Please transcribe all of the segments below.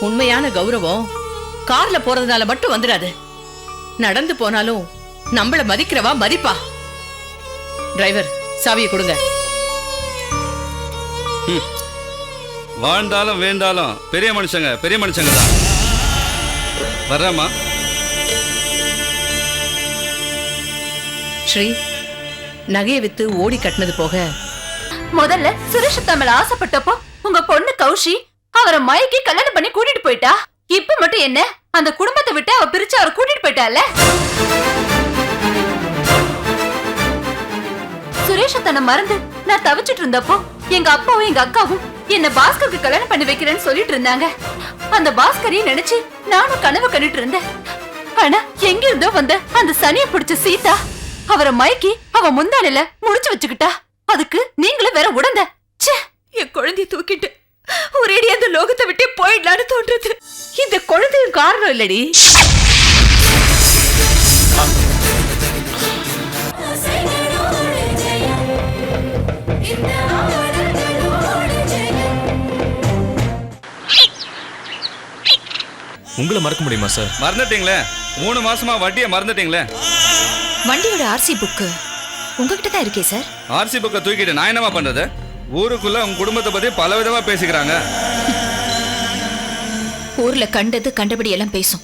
உண்மையான கௌரவம் கார்ல போறதுனால மட்டும் வந்துடாது. நடந்து போனாலும் நம்மள மதிக்கிறவா மதிப்பா. டிரைவர், சாவியை கொடுங்க. வாழ்ந்தாலும் வேண்டாலும் பெரிய மனுஷங்க தான். வர்றேம்மா. ஸ்ரீ, நகையை வித்து ஓடி கட்டினது போக முதல்ல சுரேஷ் தமிழ் ஆசைப்பட்டப்போ உங்க பொண்ணு கௌஷி அவரை மயக்கி கல்யாணம் பண்ணி கூட்டிட்டு போயிட்டா. இப்ப மட்டும் என்ன, அந்த குடும்பத்தை விட்டு அவ பிரிச்சு அவரை கூட்டிட்டு போயிட்டால. சுரேஷ தன்னை மறந்து நான் தவிச்சிட்டு இருந்தப்போ எங்க அப்பாவும் எங்க அக்காவும் என்ன பாஸ்கருக்கு கல்யாணம் பண்ணி வைக்கிறேன்னு சொல்லிட்டு இருந்தாங்க. அந்த பாஸ்கரையும் நினைச்சு நானும் கனவு கண்டுட்டு இருந்தேன். ஆனா எங்க இருந்தோ வந்த அந்த சனியை பிடிச்ச சீதா அவரை மயக்கி அவ முந்தானில முடிச்சு வச்சுக்கிட்டா. அதுக்கு நீங்களும் வேற உடந்த. என் குழந்தைய தூக்கிட்டு ஒரேடி அந்த லோகத்தை விட்டே போயிடலான்னு தோன்றது. இந்த குழந்தையும் காரணம் இல்லடி. உங்களை மறக்க முடியுமா சார்? மறந்துட்டீங்களே, 3 மாசமா வட்டியை மறந்துட்டீங்களே. வண்டியோட ஆர்சி புக்கு உங்ககிட்ட தான் இருக்கே சார். ஆர்சி புக்கை தூக்கிட்டு நான் என்னமா பண்றது? ஊருக்குள்ள உங்க குடும்பத்தை பத்தி பல விதமா பேசிக்கிறாங்க. ஊர்ல கண்டது கண்டபடி எல்லாம் பேசும்.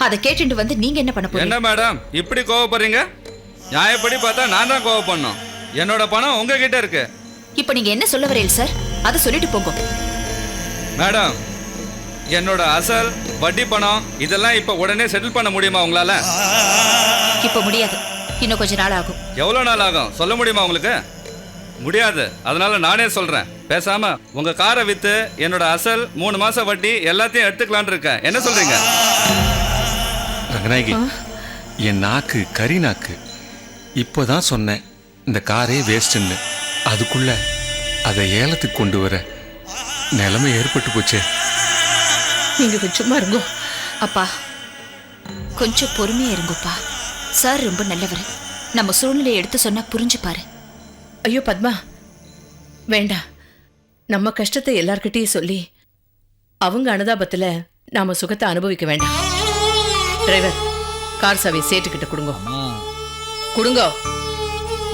அதை கேட்டுட்டு வந்து நீங்க என்ன பண்ண போறீங்க? என்ன மேடம் இப்படி கோவப்படுறீங்க? நியாயப்படி பார்த்தா நான் தான் கோவப்படணும். என்னோட பணம் உங்ககிட்ட இருக்கு. இப்ப நீங்க என்ன சொல்ல வரீங்க சார்? அதை சொல்லிட்டு போங்க. மேடம், என்னோட அசல் வட்டி பணம் இதெல்லாம் இப்ப உடனே செட்டில் பண்ண முடியுமா உங்களால? இப்ப முடியாது, இன்னும் கொஞ்ச நாள் ஆகும். எவ்வளவு நாள் ஆகும் சொல்ல முடியுமா உங்களுக்கு? முடியாது. அதனால நானே சொல்றேன், பேசாம உங்க காரை வித்து என்னோட அசல் 3 மாசம் வட்டி எல்லாத்தையும் எடுத்துக்கலான் இருக்கேன். என்ன சொல்றீங்க? ரங்கநாயகி, என் நாக்கு கறி நாக்கு. இப்போதான் சொன்னேன் இந்த காரே வேஸ்ட்ன்னு. அதுக்குள்ள அதை ஏலத்துக்கு கொண்டு வர நிலைமை ஏற்பட்டு போச்சே. நீங்க சும்மா இருங்கோ. அப்பா கொஞ்சம் பொறுமையா இருங்கப்பா. சார் ரொம்ப நல்லவர். நம்ம சூழ்நிலையை எடுத்து சொன்னா புரிஞ்சுப்பாரு. ஐயோ பத்மா, வேண்டாம். நம்ம கஷ்டத்தை எல்லார்கிட்டையும் சொல்லி அவங்க அனுதாபத்துல நாம சுகத்தை அனுபவிக்க வேண்டாம். டிரைவர், கார் சாவி சேட்டுக்கிட்ட கொடுங்க. கொடுங்க.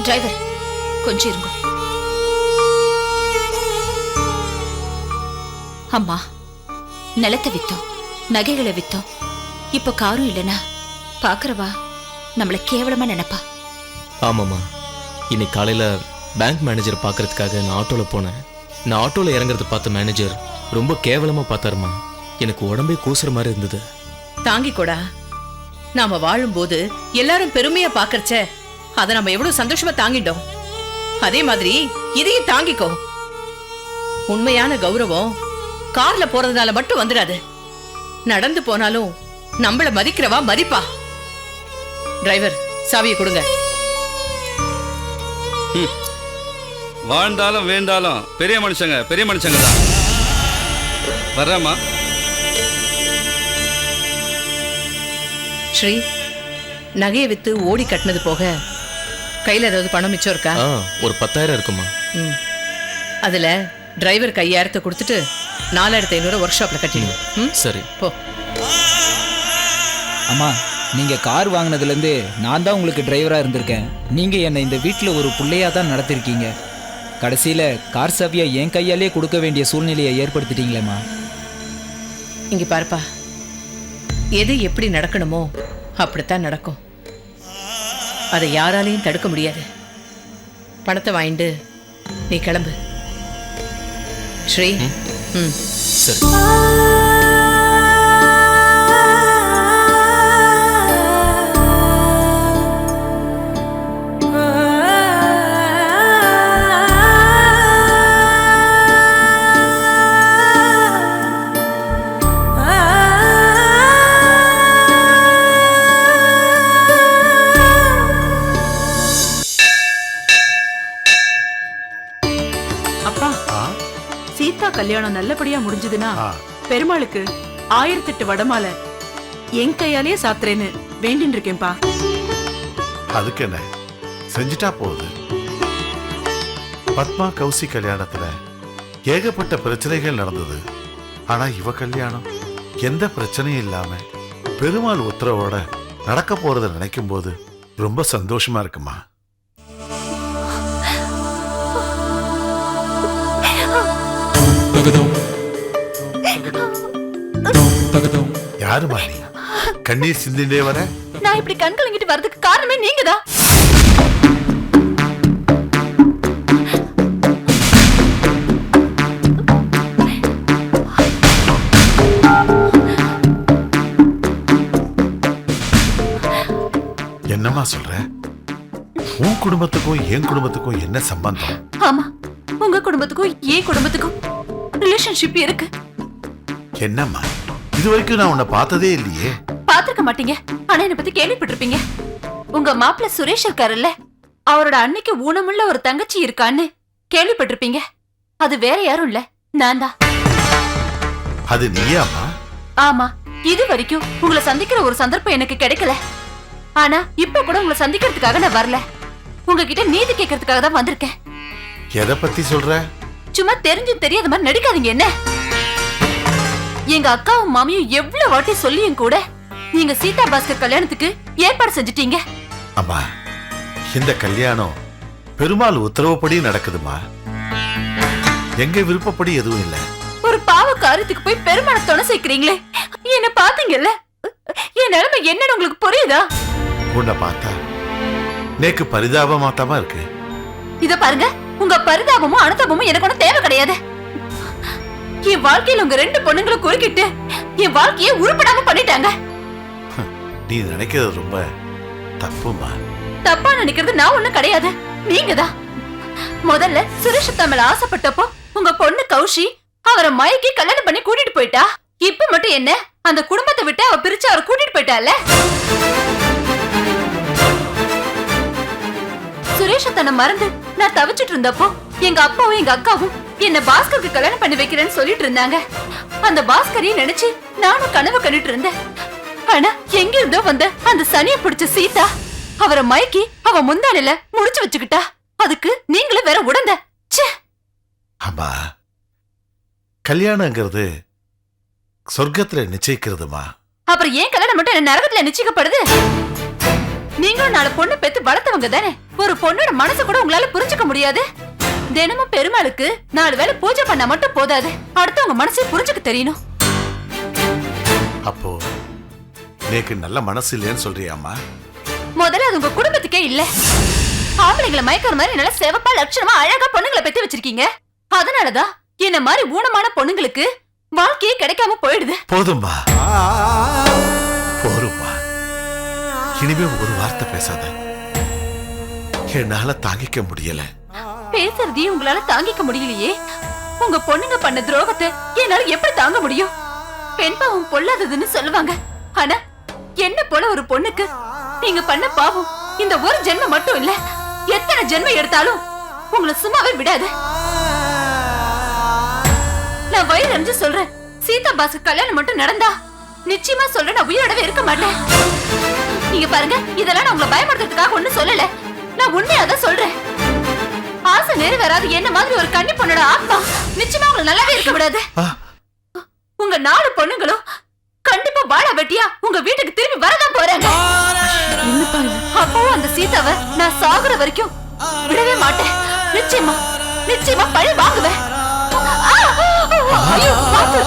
டிரைவர் கொஞ்சம் இருங்க. அம்மா, நிலத்தை வித்தோம், நகைகளை வித்தோம். இப்ப காரும் இல்லைன்னா பாக்குறவா நம்மள கேவலமா நினைப்பா. ஆமாம்மா, இன்னைக்கு காலையில பேங்க் மேனேஜர் பார்க்கறதுக்காக நான் ஆட்டோவில் போனேன். நான் ஆட்டோவில் இறங்குறத பார்த்த மேனேஜர் ரொம்ப கேவலமாக பார்த்தாருமா. எனக்கு உடம்பே கூசுற மாதிரி இருந்தது. தாங்கிக்கோடா. நாம வாழும்போது எல்லாரும் பெருமையா பாக்கறச்ச அதை நம்ம எவ்வளவு சந்தோஷமா தாங்கிட்டோம். அதே மாதிரி இதையும் தாங்கிக்கோ. உண்மையான கௌரவம் கார்ல போறதுனால மட்டும் வந்துடாது. நடந்து போனாலும் நம்மள மதிக்கிறவா மதிப்பா. டிரைவர், சாவியை கொடுங்க. வாழ்ந்தாலும் வேண்டாலும் பெரிய மனுஷங்க தான். வர்றேம்மா. ஸ்ரீ, நகையை வித்து ஓடி கட்டினது போக கையில ஏதாவது பணம் மிச்சம் இருக்கா? ஒரு 10,000 இருக்குமா. அதுல டிரைவர் 5,000 கொடுத்துட்டு 4,500 ஒர்க் ஷாப்ல கட்டிடுங்க. சரி போ. அம்மா, நீங்கள் கார் வாங்கினதுலேருந்து நான் தான் உங்களுக்கு டிரைவராக இருந்திருக்கேன். நீங்கள் என்னை இந்த வீட்டில் ஒரு பிள்ளையாக தான் நடத்திருக்கீங்க. கடைசியில் கார் சாவியை என் கையாலே கொடுக்க வேண்டிய சூழ்நிலையை ஏற்படுத்திட்டீங்களேம்மா. இங்க பாருப்பா, எது எப்படி நடக்கணுமோ அப்படித்தான் நடக்கும். அதை யாராலையும் தடுக்க முடியாது. பணத்தை வாங்கிட்டு நீ கிளம்பு. ஸ்ரீ. சரி. கல்யாணம் நல்லபடியா முடிஞ்சதுன்னா பெருமாளுக்கு 1008 வடமாலை என் கையாலேயே சாத்துறேன்னு வேண்டின்னு இருக்கேன்பா. அதுக்கு என்ன, செஞ்சுட்டா போகுது. பத்மா கௌசி கல்யாணத்துல ஏகப்பட்ட பிரச்சனைகள் நடந்தது. ஆனா இவ கல்யாணம் எந்த பிரச்சனையும் இல்லாம பெருமாள் உத்தரவோட நடக்க போறத நினைக்கும் போது ரொம்ப சந்தோஷமா இருக்குமா. யாருமா நீ கண்ணீர் சிந்திண்டே வர? நான் இப்படி கண் கலங்கிட்டு வரதுக்கு காரணமே நீங்கதான். என்னம்மா சொல்ற? உன் குடும்பத்துக்கும் என் குடும்பத்துக்கும் என்ன சம்பந்தம்? ஆமா, உங்க குடும்பத்துக்கும் என் குடும்பத்துக்கும் ரிலேஷன்ஷிப் இருக்கு. என்னம்மா, இது வரைக்கும் நான் உன்னை பார்த்ததே இல்லையே. பாத்திருக்க மாட்டீங்க, ஆனா என்ன பத்தி கேள்விப்பட்டிருப்பீங்க. உங்க மாப்பிள்ள சுரேஷ் இருக்காருல்ல, அவரோட அன்னைக்கு ஊனமுள்ள ஒரு தங்கச்சி இருக்கான்னு கேள்விப்பட்டிருப்பீங்க. அது வேற யாரும் இல்ல, நான் தான். அது நீயாமா? ஆமா, இது வரைக்கும் உங்களை சந்திக்கிற ஒரு சந்தர்ப்பம் எனக்கு கிடைக்கல. ஆனா இப்ப கூட உங்களை சந்திக்கிறதுக்காக நான் வரல, உங்ககிட்ட நீதி கேட்கறதுக்காக தான் வந்திருக்கேன். எதை பத்தி சொல்ற? சும்மா தெரிஞ்சும் தெரியாத மாதிரி நடிக்காதீங்க. என்ன, எங்க அக்காவும் மாமியும் எவ்வளவு வாட்டி சொல்லியும் கூட நீங்க சீதா பாஸ்கர் கல்யாணத்துக்கு ஏற்பாடு செஞ்சுட்டீங்க. அம்மா, இந்த கல்யாணம் பெருமாள் உத்தரவுப்படி நடக்குதுமா. எங்க விருப்பப்படி எதுவும் இல்ல. ஒரு பாவ காரியத்துக்கு போய் பெருமாளை துணை சேர்க்கிறீங்களே, என்ன பாத்தீங்கல்ல? என் நிலைமை என்னன்னு உங்களுக்கு புரியுதா? உன்னை பார்த்தா நேக்கு பரிதாபமாத்தாம இருக்கு. இத பாருங்க, உங்க பரிதாபமும் அனுதாபமும் எனக்கு ஒன்னும் தேவை கிடையாது. என் வாழ்க்கையில உங்க ரெண்டு பொண்ணுங்களை குறுக்கிட்டு என் வாழ்க்கையை உருப்படாம பண்ணிட்டாங்க. நீ நினைக்கிறது ரொம்ப தப்புமா. தப்பா நினைக்கிறது நான் ஒண்ணும் கிடையாது, நீங்கதான். முதல்ல சுரேஷ் தமிழ் ஆசைப்பட்டப்போ உங்க பொண்ணு கௌஷி அவரை மயக்கி கல்யாணம் பண்ணி கூட்டிட்டு போயிட்டா. இப்ப மட்டும் என்ன, அந்த குடும்பத்தை விட்டு அவ பிரிச்சு அவரை கூட்டிட்டு போயிட்டால. சுரேஷ தன்னை மறந்து நான் தவிச்சிட்டு இருந்தப்போ எங்க அப்பாவும் எங்க அக்காவும் என்ன பாஸ்கருக்கு கல்யாணம் பண்ணி வைக்கிறேன்னு சொல்லிட்டு இருந்தாங்க. அந்த பாஸ்கரையும் நினைச்சு நானும் கனவு கண்டுட்டு இருந்தேன். ஆனா எங்க இருந்தோ வந்த அந்த சனியை பிடிச்ச சீதா அவரை மயக்கி அவ முந்தானில முடிச்சு வச்சுக்கிட்டா. அதுக்கு நீங்களும் வேற உடந்த. அம்மா, கல்யாணங்கிறது சொர்க்கத்துல நிச்சயிக்கிறதுமா. அப்புறம் ஏன் கல்யாணம் மட்டும் என்ன நரகத்துல நிச்சயிக்கப்படுது? நீங்களும் நாலு பொண்ணு பெத்து வளர்த்தவங்க தானே. ஒரு பொண்ணோட மனசு கூட உங்களால புரிஞ்சுக்க முடியாது. தினமும் பெருமாளுக்கு 4 வேளை பூஜை பண்ணா மட்டும் போதாது, அடுத்தவங்க மனசை புரிஞ்சுக்க தெரியணும். அப்போ நேக்கு நல்ல மனசு இல்லைன்னு சொல்றியாமா? முதல்ல அது உங்க குடும்பத்துக்கே இல்ல. ஆம்பளைங்களை மயக்கிற மாதிரி நல்ல செவப்பா லட்சணமா அழகா பொண்ணுங்களை பெத்து வச்சிருக்கீங்க. அதனாலதான் என்ன மாதிரி ஊனமான பொண்ணுங்களுக்கு வாழ்க்கையே கிடைக்காம போயிடுது. போதும்பா, போரும்பா. இனிமே ஒரு வார்த்தை பேசாத, என்னால தாங்கிக்க முடியல. பேசுறதையும் உங்களால தாங்கிக்க முடியலையே. உங்க பொண்ணுங்க பண்ண துரோகத்தை என்னால எப்படி தாங்க முடியும்? பெண் பாவம் பொல்லாததுன்னு சொல்லுவாங்க. ஆனா என்ன போல ஒரு பொண்ணுக்கு நீங்க பண்ண பாவம் இந்த ஒரு ஜென்மம் மட்டும் இல்ல, எத்தனை ஜென்மம் எடுத்தாலும் உங்களை சும்மாவே விடாது. நான் வயிறு அறிஞ்சு சொல்றேன், சீதா பாஸ்கர் கல்யாணம் மட்டும் நடந்தா நிச்சயமா சொல்றேன், நான் உயிரோடவே இருக்க மாட்டேன். நீங்க பாருங்க, இதெல்லாம் நான் உங்களை பயப்படுத்துறதுக்காக ஒண்ணும் சொல்லல, நான் உண்மையாதான் சொல்றேன். ஆசை நிறைவேறாது என்ன மாதிரி ஒரு கன்னி பொண்ணோட ஆத்மா நிச்சயமா உங்களை நல்லாவே இருக்க விடாது. உங்க 4 பொண்ணுங்களும் கண்டிப்பா வாழ வெட்டியா உங்க வீட்டுக்கு திரும்பி வரதான் போறாங்க. அப்பவும் அந்த சீதாவை நான் சாகுற வரைக்கும் விடவே மாட்டேன். நிச்சயமா நிச்சயமா பழி வாங்குவேன். ஐயோ, பாத்து.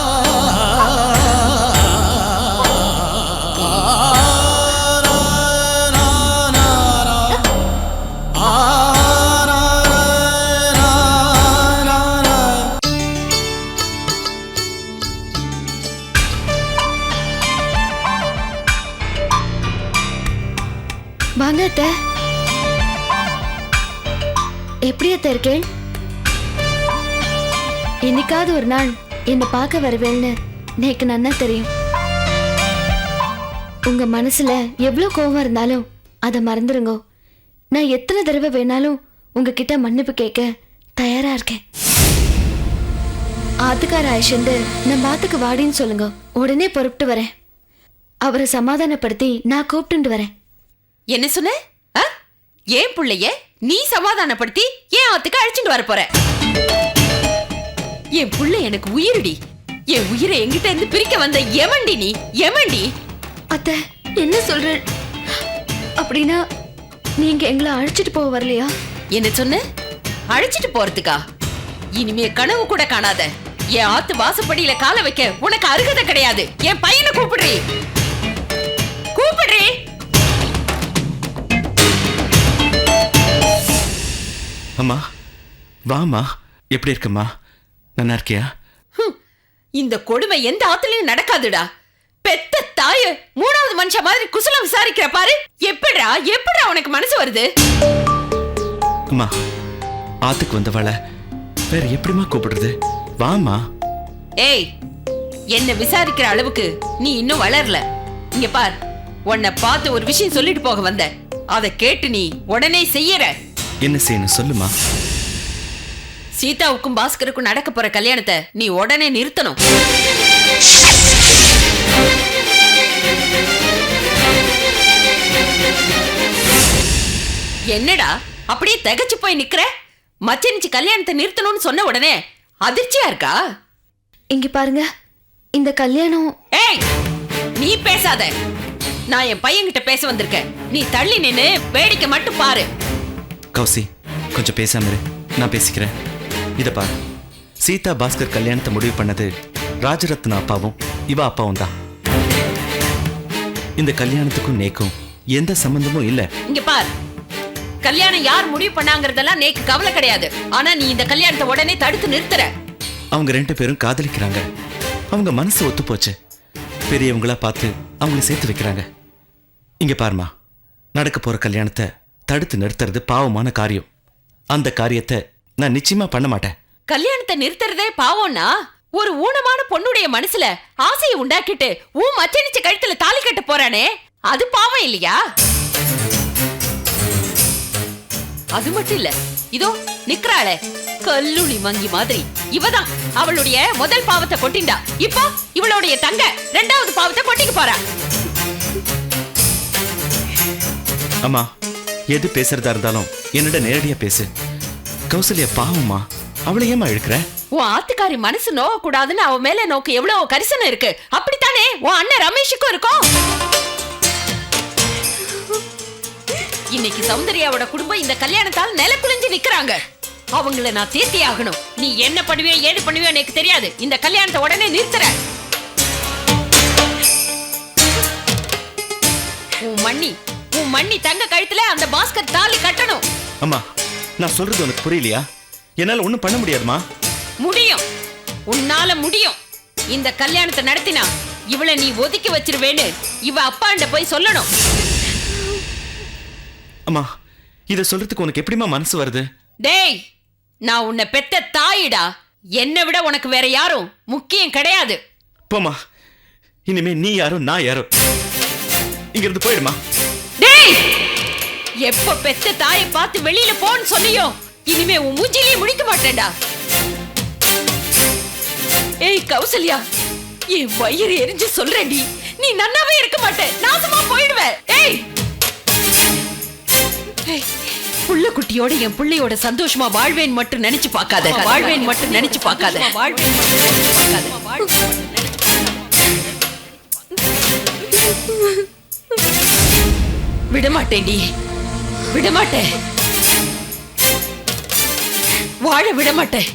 வாங்க அத்தை. எப்படி அத்தை இருக்கேன்? என்னைக்காவது ஒரு நாள் என்னை பார்க்க வருவேன்னு எனக்கு நன்னா தெரியும். உங்க மனசுல எவ்வளவு கோவம் இருந்தாலும் அதை மறந்துருங்க. நான் எத்தனை தடவை வேணாலும் உங்ககிட்ட மன்னிப்பு கேட்க தயாரா இருக்கேன். ஆத்துக்கார ஆயிஷந்து நான் பாத்துக்கு வாடின்னு சொல்லுங்க, உடனே பொறுப்பிட்டு வரேன். அவரை சமாதானப்படுத்தி நான் கூப்பிட்டு வரேன். என்ன சொன்ன? ஏன் புள்ளைய நீ சமாதானப்படுத்தி ஏன் ஆத்துக்கு அழைச்சிட்டு வர போற? என் புள்ள எனக்கு உயிரடி. என் உயிரை என்கிட்ட இருந்து பிரிக்க வந்த எமண்டி நீ எமண்டி. அத்தை என்ன சொல்ற? அப்படின்னா நீங்க எங்களை அழைச்சிட்டு போக வரலையா? என்ன சொன்ன? அழைச்சிட்டு போறதுக்கா? இனிமே கனவு கூட காணாத. என் ஆத்து வாசப்படியில கால வைக்க உனக்கு அருகதை கிடையாது. என் பையனை கூப்பிடுறீ கூப்பிடுறீ. அம்மா வாமா, எப்படி இருக்கம்மா? நல்லா இருக்கியா? இந்த கொடுமை எந்த ஆத்துலயும் நடக்காதுடா. பெத்த தாய மூணாவது மனுஷ மாதிரி குசலம் விசாரிக்கிற பாரு. எப்படிடா எப்படிடா உனக்கு மனசு வருது? அம்மா, ஆத்துக்கு வந்தவள வேற எப்படிமா கூப்பிடுறது? வாமா. ஏய், என்ன விசாரிக்கிற அளவுக்கு நீ இன்னும் வளரல. இங்க பார், உன்னை பார்த்து ஒரு விஷயம் சொல்லிட்டு போக வந்த. அதை கேட்டு நீ உடனே செய்யற. என்ன செய்யணும் சொல்லுமா. சீதாவுக்கும் பாஸ்கருக்கும் நடக்க போற கல்யாணத்தை நீ உடனே நிறுத்தணும். என்னடா அப்படியே திகச்சு போய் நிக்கிற? மச்சனிச்சு கல்யாணத்தை நிறுத்தணும்னு சொன்ன உடனே அதிர்ச்சியா இருக்கா? இங்க பாருங்க, இந்த கல்யாணம். ஏய், நீ பேசாத. நான் என் பையன்கிட்ட பேச வந்திருக்கேன். நீ தள்ளி நின்னு வேடிக்கை மட்டும் பாரு. கௌசி, கொஞ்சம் பேசாம இரு, நான் பேசிக்கிறேன். இத பாரு, சீதா பாஸ்கர் கல்யாணத்தை முடிவு பண்ணது ராஜரத்ன அப்பாவும் இவ அப்பாவும் தான். இந்த கல்யாணத்துக்கும் நேக்கும் எந்த சம்பந்தமும் இல்ல. இங்க பார், கல்யாணம் யார் முடிவு பண்ணாங்கறதெல்லாம் நேக்கு கவலை கிடையாது. ஆனா நீ இந்த கல்யாணத்தை உடனே தடுத்து நிறுத்துற. அவங்க 2 பேரும் காதலிக்கிறாங்க. அவங்க மனசு ஒத்து போச்சு. பெரியவங்களா பார்த்து அவங்களை சேர்த்து வைக்கிறாங்க. இங்க பாருமா, நடக்க போற கல்யாணத்தை தடுத்து நிறுத்துறது பாவமான காரியம். அந்த காரியத்தை நான் நிச்சயமா பண்ண மாட்டேன். கல்யாணத்தை நிறுத்துறதே பாவம்னா, ஒரு ஊனமான பொண்ணுடைய மனசுல ஆசையை உண்டாக்கிட்டு மச்சனிச்ச கழுத்துல தாலி கட்ட போறானே, அது பாவம் இல்லையா? அது மட்டும் இல்ல, இதோ நிக்கிறாளே கல்லுளி மங்கி மாதிரி, இவதான் அவளுடைய முதல் பாவத்தை கொட்டிண்டா. இப்போ இவளுடைய தங்க 2வது பாவத்தை கொட்டிக்க போறா. அம்மா, எது பேசுறதா இருந்தாலும் என்னோட நேரடியா பேசு. கௌசல்யா பாவம்மா, அவளை ஏமா இழுக்கிற? உன் ஆத்துக்காரி மனசு நோக கூடாதுன்னு அவ மேல நோக்கு எவ்வளவு கரிசனம் இருக்கு. அப்படித்தானே உன் அண்ணன் ரமேஷுக்கும் இருக்கும். இன்னைக்கு சௌந்தர்யாவோட குடும்பம் இந்த கல்யாணத்தால் நில குளிஞ்சு நிக்கிறாங்க. அவங்கள நான் தேத்தி ஆகணும். நீ என்ன பண்ணுவியோ ஏது பண்ணுவியோ எனக்கு தெரியாது. இந்த கல்யாணத்தை உடனே நிறுத்துற. உன் மண்ணி தங்க கழுத்துல அந்த பாஸ்கர் தாலி கட்டணும். அம்மா, நான் சொல்றது உனக்கு புரியலையா? என்னால ஒண்ணும் பண்ண முடியாதுமா. முடியும், உன்னால முடியும். இந்த கல்யாணத்தை நடத்தினா இவளை நீ ஒதுக்கி வச்சிருவேன்னு இவ அப்பாண்ட போய் சொல்லணும். அம்மா, இத சொல்றதுக்கு உனக்கு எப்படிமா மனசு வருது? டேய், நான் உன்னை பெத்த தாயிடா. என்னை விட உனக்கு வேற யாரும் முக்கியம் கிடையாது. போமா, இனிமே நீ யாரோ நான் யாரோ. இங்க இருந்து போயிடுமா. டேய், எப்ப பெத்த தாயை பார்த்து வெளியில போன்னு சொன்னியோ, இனிமே உன் மூஞ்சிலேயே முடிக்க மாட்டேன்டா. ஏய் கௌசல்யா, என் வயிறு எரிஞ்சு சொல்றேன்டி, நீ நன்னாவே இருக்க மாட்டே, நாசமா போயிடுவ. ஏய், புள்ள குட்டியோட என் பிள்ளையோட சந்தோஷமா வாழ்வேன் மட்டும் நினைச்சு பார்க்காத. வாழ்வேன் மட்டும் நினைச்சு பார்க்காத. வாழ்வேன் மட்டும் நினைச்சு பார்க்காத. விடமாட்டேன்டி, விடமாட்டேன். வாழ விடமாட்டேன்.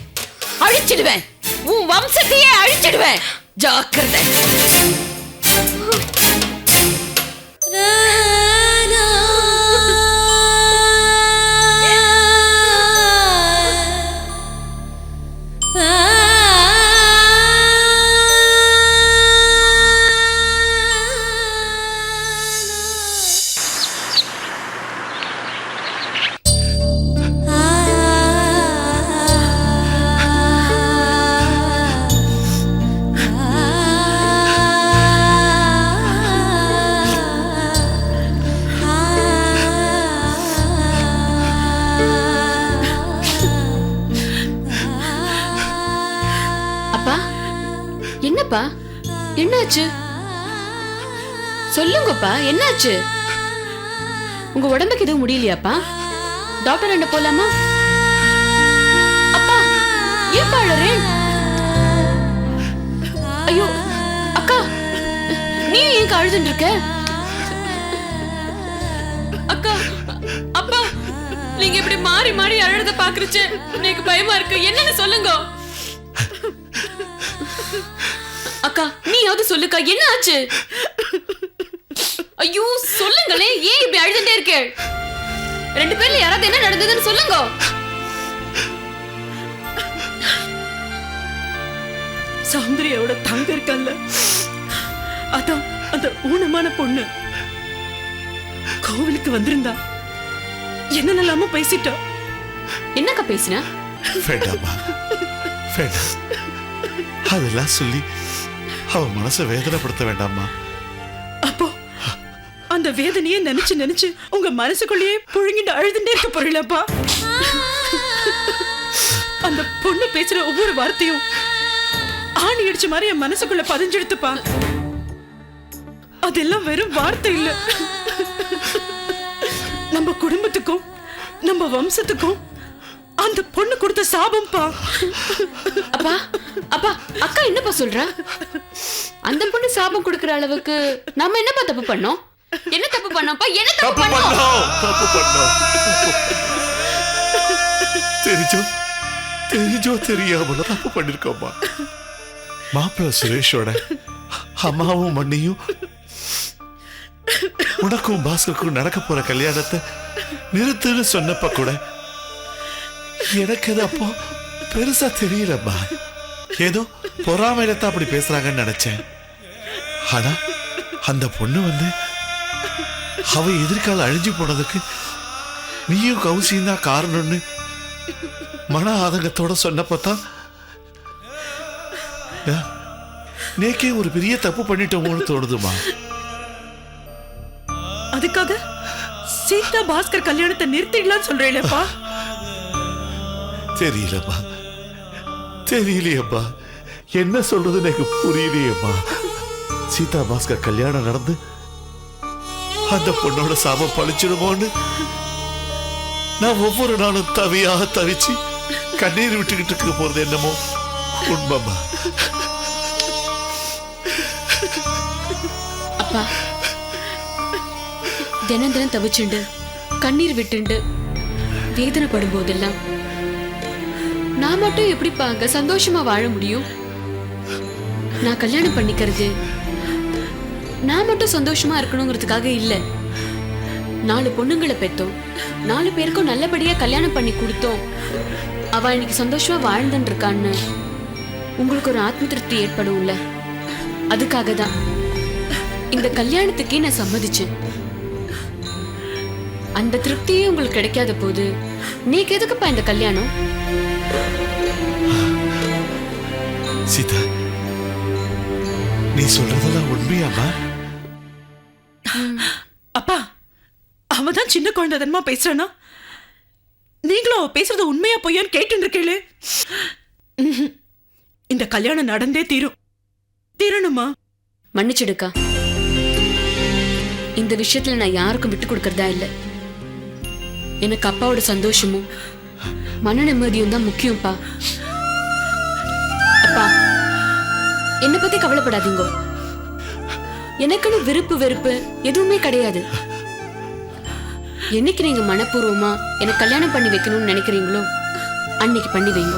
அழிச்சிடுவேன். உன் வம்சத்தையே அழிச்சிடுவேன். ஜாக்கிரதை. என்னப்பா, என்னாச்சு? சொல்லுங்கப்பா, என்னாச்சு? உங்க உடம்புக்கு எதுவும் முடியலையாப்பா? டாக்டர் என்ன போலாமா? அப்பா, ஏன் அழறேன்? ஐயோ அக்கா, நீ ஏன் அழுதுன்னு இருக்க? அக்கா, அப்பா, நீங்க இப்படி மாறி மாறி அழுத பாக்குறச்சு எனக்கு பயமா இருக்கு. என்னன்னு சொல்லுங்க அக்கா. நீயாவது சொல்லுக்கா, என்ன ஆச்சு? ஐயோ சொல்லுங்களே, ஏன் இப்படி அழுதுட்டே இருக்க? ரெண்டு பேர்ல யாராவது என்ன நடந்ததுன்னு சொல்லுங்க. சௌந்தர்யாவோட தங்க இருக்கல்ல, அதான் அந்த ஊனமான பொண்ணு கோவிலுக்கு வந்திருந்தா. என்னென்னலாமோ பேசிட்டா. என்னக்கா பேசின? வேண்டாமா, வேண்டாம். அதெல்லாம் சொல்லி அவ மனசை வேதனைப்படுத்த வேண்டாமா. அப்போ அந்த வேதனையே நினைச்சு நினைச்சு உங்க மனசுக்குள்ளேயே புழுங்கிட்டு அழுதுண்டே இருக்க போறீங்களப்பா? அந்த பொண்ணு பேசுற ஒவ்வொரு வார்த்தையும் ஆணி அடிச்ச மாதிரி என் மனசுக்குள்ள பதிஞ்செடுத்துப்பா. அதெல்லாம் வெறும் வார்த்தை இல்ல, நம்ம குடும்பத்துக்கும் நம்ம வம்சத்துக்கும் அந்த பொண்ணு கொடுத்த சாபம்பா. அப்பா அப்பா, அக்கா என்னப்பா சொல்ற? அந்த பொண்ணு சாபம் கொடுக்கிற அளவுக்கு நம்ம என்னப்பா தப்பு பண்ணோம்? என்ன தப்பு பண்ணோம்ப்பா? என்ன தப்பு பண்ணோம்? தப்பு பண்ணோம். தெரிஞ்சோ தெரியாமல தப்பு பண்ணிருக்கோம்மா. மாப்பிள்ள சுரேஷோட அம்மாவும் மண்ணியும் உனக்கும் பாஸ்கருக்கும் நடக்க போற கல்யாணத்தை நிறுத்துன்னு சொன்னப்ப கூட எனக்கு அது அப்போ பெருசா தெரியலம்மா. ஏதோ பொறாமையில தான் அப்படி பேசுறாங்கன்னு நினைச்சேன். ஆனா அந்த பொண்ணு வந்து அவ எதிர்கால அழிஞ்சு போனதுக்கு நீயும் கௌசியும் தான் காரணம்னு மன ஆதங்கத்தோட சொன்னப்பதான் நேக்கே ஒரு பெரிய தப்பு பண்ணிட்டோமோன்னு தோணுதுமா. அதுக்காக சீதா பாஸ்கர் கல்யாணத்தை நிறுத்திடலாம் சொல்றேன்ப்பா. தெரியலம்மா, தெரியலையம்மா, என்ன சொல்றது எனக்கு புரியலையம்மா. சீதா பாஸ்கர் கல்யாணம் நடந்து அந்த பொண்ணோட சாபம் பழிச்சிடுமோன்னு நான் ஒவ்வொரு நாளும் தவியாக தவிச்சு கண்ணீர் விட்டுக்கிட்டு இருக்க போறது என்னமோ உண்மைமா. அப்பா, தினம் தினம் தவிச்சுண்டு கண்ணீர் விட்டுண்டு வேதனைப்படும் போதெல்லாம் நான் மட்டும் எப்படிப்பா அங்க சந்தோஷமா வாழ முடியும்? நான் கல்யாணம் பண்ணிக்கிறது நான் மட்டும் சந்தோஷமா இருக்கணுங்கிறதுக்காக இல்ல. 4 பொண்ணுங்களை பெத்தோம், 4 பேருக்கும் நல்லபடியா கல்யாணம் பண்ணி கொடுத்தோம். அவ இன்னைக்கு சந்தோஷமா வாழ்ந்துட்டு இருக்கான்னு உங்களுக்கு ஒரு ஆத்ம திருப்தி ஏற்படும்ல, அதுக்காக தான் இந்த கல்யாணத்துக்கே நான் சம்மதிச்சேன். அந்த திருப்தியே உங்களுக்கு கிடைக்காத போது நீக்கு எதுக்குப்பா இந்த கல்யாணம்? சீதா, நீ சொல்றதெல்லாம் உண்மையாமா? அப்பா, அவதான் சின்ன குழந்தை தனமா பேசுறானா? நீங்களும் அவ பேசுறது உண்மையா பொய்யான்னு கேட்டு இருக்கீங்களே. இந்த கல்யாணம் நடந்தே தீரணுமா? மன்னிச்சிடுக்கா, இந்த விஷயத்துல நான் யாருக்கும் விட்டு கொடுக்கறதா இல்ல. எனக்கு அப்பாவோட சந்தோஷமும் மன நிம்மதியும் தான் முக்கியம்ப்பா. அப்பா, என்னை பத்தி கவலைப்படாதீங்க. எனக்குன்னு விருப்பு வெறுப்பு எதுவுமே கிடையாது. என்னைக்கு நீங்க மனப்பூர்வமா எனக்கு கல்யாணம் பண்ணி வைக்கணும்னு நினைக்கிறீங்களோ அன்னைக்கு பண்ணி வைங்க.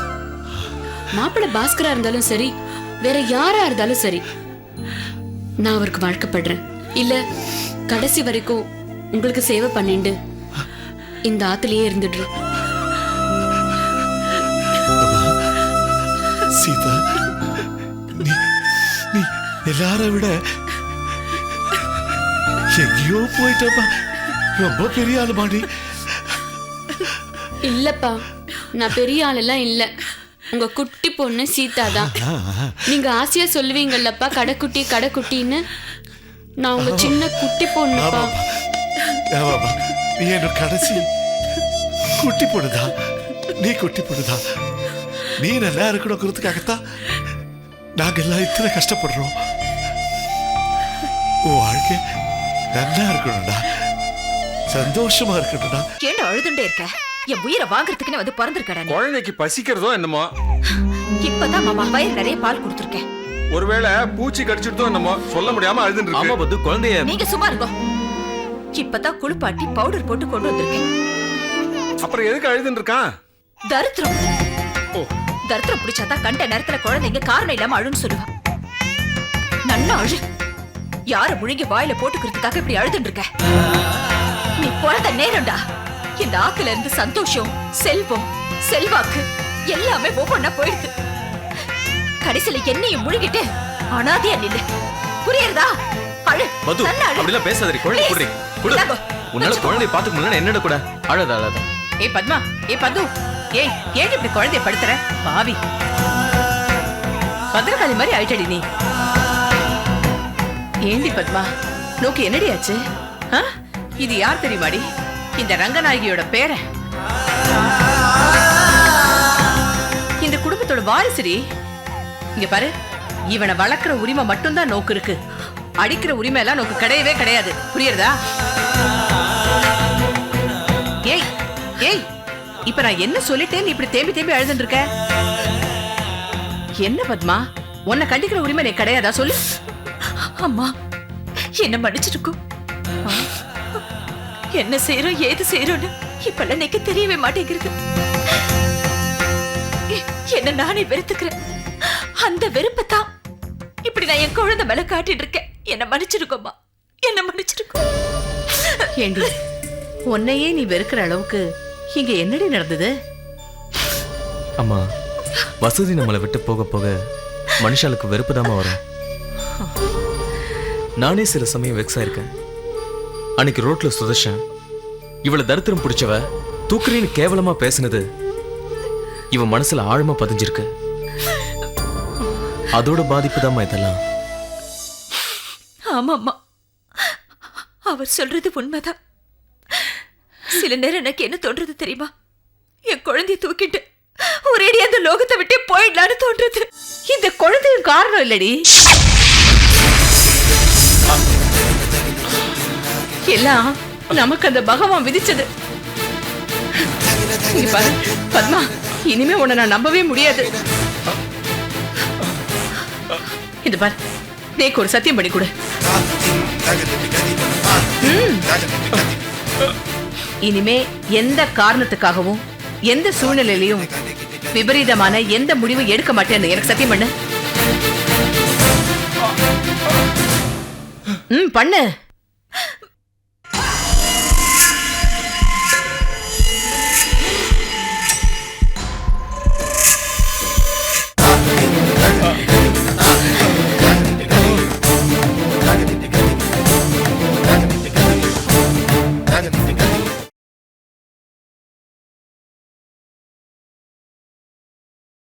மாப்பிள்ளை பாஸ்கரா இருந்தாலும் சரி, வேற யாரா இருந்தாலும் சரி, நான் அவருக்கு வாழ்க்கைப்படுறேன். இல்ல கடைசி வரைக்கும் உங்களுக்கு சேவை பண்ணிண்டு இந்த ஆத்திலேயே இருந்துடுறேன். சீதா, நீ எல்லாரை விட எங்கேயோ போயிட்டப்பா. ரொம்ப பெரிய ஆளு மாடி. இல்லப்பா, நான் பெரிய ஆளெல்லாம் இல்ல. உங்க குட்டி பொண்ணு சீதா தான். நீங்க ஆசையா சொல்லுவீங்கல்லப்பா கடைக்குட்டி கடைக்குட்டின்னு. நான் உங்க சின்ன குட்டி பொண்ணுப்பா. நீ என்ன கடைசி குட்டி பொண்ணுதா? நீ குட்டி பொண்ணுதா? நீ நல்லா இருக்கணுங்கிறதுக்காகத்தான் நாங்க எல்லாம் இத்தனை கஷ்டப்படுறோம். உன் வாழ்க்கை நல்லா இருக்கணும்டா, சந்தோஷமா இருக்கணும்டா. ஏன்டா அழுதுண்டே இருக்க? என் உயிரை வாங்குறதுக்குன்னு வந்து பிறந்திருக்கடா. குழந்தைக்கு பசிக்கிறதோ என்னமோ. இப்பதான் மாமா வயிறு நிறைய பால் கொடுத்துருக்கேன். ஒருவேளை பூச்சி கடிச்சிட்டோம் என்னமோ சொல்ல முடியாம அழுதுன்னு ஆமா இருக்கு. பத்து குழந்தைய நீங்க சும்மா இருங்க. இப்பதான் குளிப்பாட்டி பவுடர் போட்டு கொண்டு வந்திருக்கேன். அப்புறம் எதுக்கு அழுதுன்னு இருக்கான்? தரித்திரம். ஓ. தரித்திரம் பிடிச்சாதான் கண்ட நேரத்துல குழந்தைங்க காரணம் இல்லாம அழுன்னு சொல்லுவா. நல்லா அழு. யார முழுங்கி வாயில போட்டுக்கிறதுக்காக இப்படி அழுதுன்னு இருக்க? நீ பிறந்த நேரம்டா. இந்த ஆக்குல இருந்து சந்தோஷம், செல்வம், செல்வாக்கு எல்லாமே ஒவ்வொன்னா போயிடுது. கடைசியில என்னையும் முழுகிட்டு அனாதையா நில்லு. புரியுறதா? அழு. மது நல்லா அழு. அப்படிலாம் பேசாதே. குழந்தை குடி குடு. இந்தாங்கோ. உன்னால குழந்தைய பாத்துக்க முடியல என்னட கூட அழாத அழாத. ஏய் பத்மா, ஏய் பத்து, ஏய் ஏன் இப்படி குழந்தைய படுத்துற பாவி? பத்திரகாளி மாதிரி ஆயிட்டடி நீ. ஏண்டி பத்மா, நோக்கு என்னடி ஆச்சு? ஆ? இது யார் தெரியுமாடி? இந்த ரங்கநாயகியோட பேரன். இந்த குடும்பத்தோட வாரிசுடி. இங்க பாரு, இவனை வளர்க்கிற உரிமை மட்டும்தான் நோக்கு இருக்கு. அடிக்கிற உரிமை எல்லாம் நோக்கு கிடையவே கிடையாது. புரியுறதா? ஏய் ஏய், இப்ப நான் என்ன சொல்லிட்டேன் இப்படி தேம்பி தேம்பி அழுதுன்னு இருக்க? என்ன பத்மா, உன்னை கண்டிக்கிற உரிமை நீ கிடையாதா? சொல்லு. அம்மா, என்ன மன்னிச்சிருக்கும். என்ன செய்யறோம் ஏது செய்யறோம்னு இப்பெல்லாம் எனக்கு தெரியவே மாட்டேங்கிறது. என்ன நானே வெறுத்துக்கிறேன். அந்த வெறுப்பத்தான் இப்படி நான் என் குழந்தை மேல காட்டிட்டு இருக்கேன். என்ன மன்னிச்சிருக்கோம்மா, என்ன மன்னிச்சிருக்கோம். ஏண்டி, உன்னையே நீ வெறுக்கிற அளவுக்கு இங்க என்னடி நடந்தது? அம்மா, வசதி நம்மளை விட்டு போக போக மனுஷாளுக்கு வெறுப்புதாம்மா வரும். நானே சில சமயம் வெக்ஸா இருக்கேன். அன்னைக்கு ரோட்ல சுதர்ஷன் இவளை தரித்திரம் பிடிச்சவ தூக்குறேன்னு கேவலமா பேசினது இவன் மனசுல ஆழமா பதிஞ்சிருக்கு. அதோட பாதிப்பு தான்மா இதெல்லாம். ஆமாம்மா, அவர் சொல்றது உண்மைதான். சில நேரம் எனக்கு என்ன தோன்றது தெரியுமா? என் குழந்தைய தூக்கிட்டு ஒரேடி அந்த லோகத்தை விட்டே போயிடலான்னு தோன்றது. இந்த குழந்தையும் காரணம் இல்லடி, எல்லாம் நமக்கு அந்த பகவான் விதிச்சது. இங்க பாரு பத்மா, இனிமே உன்னை நான் நம்பவே முடியாது. இது பாரு, நேக்கு ஒரு சத்தியம் பண்ணி கொடு. இனிமே எந்த காரணத்துக்காகவும் எந்த சூழ்நிலையிலையும் விபரீதமான எந்த முடிவும் எடுக்க மாட்டேன்னு எனக்கு சத்தியம் பண்ணு. பண்ணு.